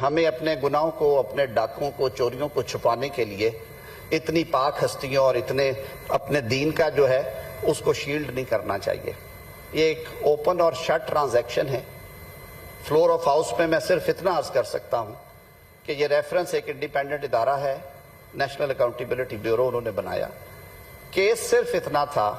ہمیں اپنے گناہوں کو، اپنے ڈاکوں کو، چوریوں کو چھپانے کے لیے اتنی پاک ہستیوں اور اتنے اپنے دین کا جو ہے اس کو شیلڈ نہیں کرنا چاہیے۔ یہ ایک اوپن اور شٹ ٹرانزیکشن ہے۔ فلور آف ہاؤس میں صرف اتنا عرض کر سکتا ہوں کہ یہ ریفرنس ایک انڈیپینڈنٹ ادارہ ہے، نیشنل اکاؤنٹیبلٹی بیورو انہوں نے بنایا۔ کیس صرف اتنا تھا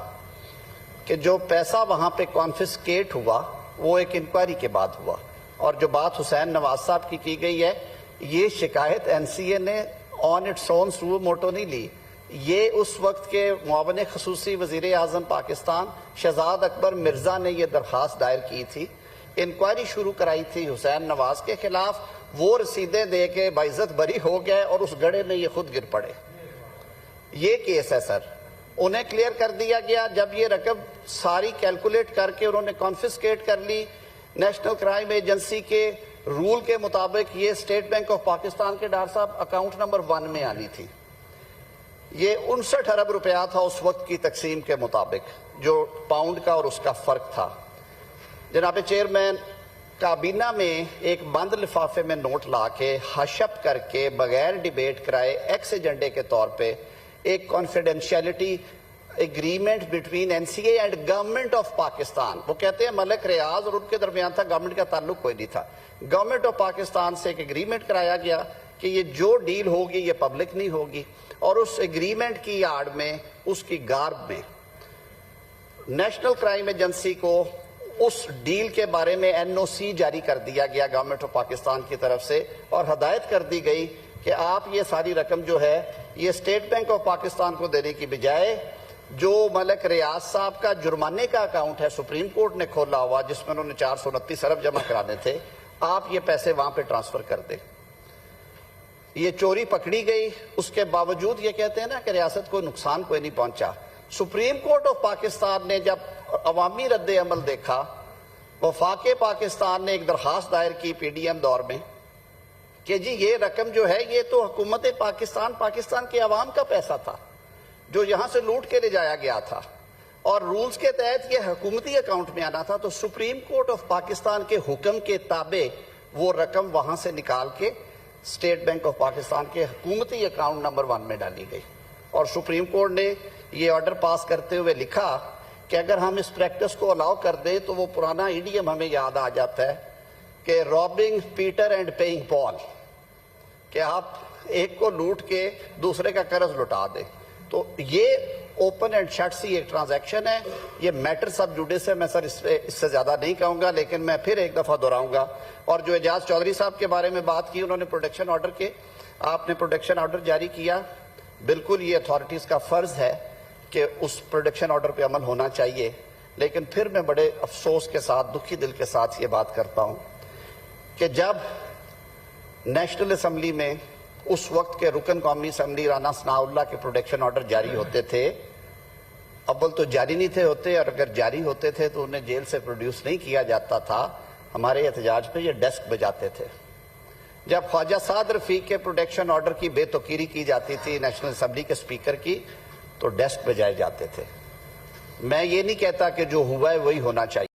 کہ جو پیسہ وہاں پہ کانفسکیٹ ہوا وہ ایک انکوائری کے بعد ہوا، اور جو بات حسین نواز صاحب کی گئی ہے، یہ شکایت این سی اے نے on its own so motto نہیں لی۔ یہ اس وقت کے معاون خصوصی وزیر اعظم پاکستان شہزاد اکبر مرزا نے یہ درخواست دائر کی تھی، انکوائری شروع کرائی تھی حسین نواز کے خلاف، وہ رسیدیں دے کے باعزت بری ہو گئے اور اس گڑھے میں یہ خود گر پڑے۔ یہ کیس ہے سر، انہیں کلیئر کر دیا گیا جب یہ رقم ساری کیلکولیٹ کر کے انہوں نے کانفسکیٹ کر لی۔ نیشنل کرائم ایجنسی کے رول کے مطابق یہ اسٹیٹ بینک آف پاکستان کے ڈاکٹر صاحب اکاؤنٹ نمبر 1 میں آنی تھی۔ یہ 59 ارب روپیہ تھا اس وقت کی تقسیم کے مطابق، جو پاؤنڈ کا اور اس کا فرق تھا۔ جناب چیئرمین، کابینہ میں ایک بند لفافے میں نوٹ لا کے حشپ کر کے بغیر ڈیبیٹ کرائے ایکس ایجنڈے کے طور پہ ایک confidentiality agreement between N C A and government of Pakistan, وہ کہتے ہیں ملک ریاض اور ان کے درمیان تھا، گورنمنٹ کا تعلق کوئی نہیں تھا، گورنمنٹ آف پاکستان سے ایک ایگریمنٹ کرایا گیا کہ یہ جو ڈیل ہوگی یہ پبلک نہیں ہوگی، اور اس ایگریمنٹ کی آڑ میں، اس کی گارب میں نیشنل کرائم ایجنسی کو اس ڈیل کے بارے میں این او سی جاری کر دیا گیا گورنمنٹ آف پاکستان کی طرف سے، اور ہدایت کر دی گئی کہ آپ یہ ساری رقم جو ہے یہ اسٹیٹ بینک آف پاکستان کو دینے کی بجائے جو ملک ریاض صاحب کا جرمانے کا اکاؤنٹ ہے سپریم کورٹ نے کھولا ہوا جس میں انہوں نے 429 ارب جمع کرانے تھے، آپ یہ پیسے وہاں پہ ٹرانسفر کر دیں۔ یہ چوری پکڑی گئی، اس کے باوجود یہ کہتے ہیں نا کہ ریاست کو نقصان کوئی نہیں پہنچا۔ سپریم کورٹ آف پاکستان نے جب عوامی رد عمل دیکھا، وفاق پاکستان نے ایک درخواست دائر کی پی ڈی ایم دور میں کہ جی یہ رقم جو ہے یہ تو حکومت پاکستان کے عوام کا پیسہ تھا جو یہاں سے لوٹ کے لے جایا گیا تھا، اور رولز کے تحت یہ حکومتی اکاؤنٹ میں آنا تھا، تو سپریم کورٹ آف پاکستان کے حکم کے تابع وہ رقم وہاں سے نکال کے اسٹیٹ بینک آف پاکستان کے حکومتی اکاؤنٹ نمبر 1 میں ڈالی گئی، اور سپریم کورٹ نے یہ آرڈر پاس کرتے ہوئے لکھا کہ اگر ہم اس پریکٹس کو الاؤ کر دیں تو وہ پرانا ایڈیم ہمیں یاد آ جاتا ہے کہ رابنگ پیٹر اینڈ پیئنگ پال، کہ آپ ایک کو لوٹ کے دوسرے کا قرض لٹا دیں۔ تو یہ اوپن اینڈ شٹ سی ایک ٹرانزیکشن ہے، یہ میٹر سب جوڈیس ہے، میں سر اس سے زیادہ نہیں کہوں گا، لیکن میں پھر ایک دفعہ دہراؤں گا۔ اور جو اعجاز چودھری صاحب کے بارے میں بات کی، انہوں نے پروٹیکشن آرڈر کے، آپ نے پروٹیکشن آرڈر جاری کیا، بالکل یہ اتھارٹیز کا فرض ہے کہ اس پروٹیکشن آرڈر پہ عمل ہونا چاہیے، لیکن پھر میں بڑے افسوس کے ساتھ، دکھی دل کے ساتھ یہ بات کرتا ہوں کہ جب نیشنل اسمبلی میں اس وقت کے رکن قومی اسمبلی رانا ثناء اللہ کے پروٹیکشن آرڈر جاری ہوتے تھے، اول تو جاری نہیں تھے ہوتے، اور اگر جاری ہوتے تھے تو انہیں جیل سے پروڈیوس نہیں کیا جاتا تھا، ہمارے احتجاج پہ یہ ڈیسک بجاتے تھے۔ جب خواجہ سعد رفیق کے پروٹیکشن آرڈر کی بے توقیری کی جاتی تھی نیشنل اسمبلی کے اسپیکر کی، تو ڈیسک بجائے جاتے تھے۔ میں یہ نہیں کہتا کہ جو ہوا ہے وہی ہونا چاہیے۔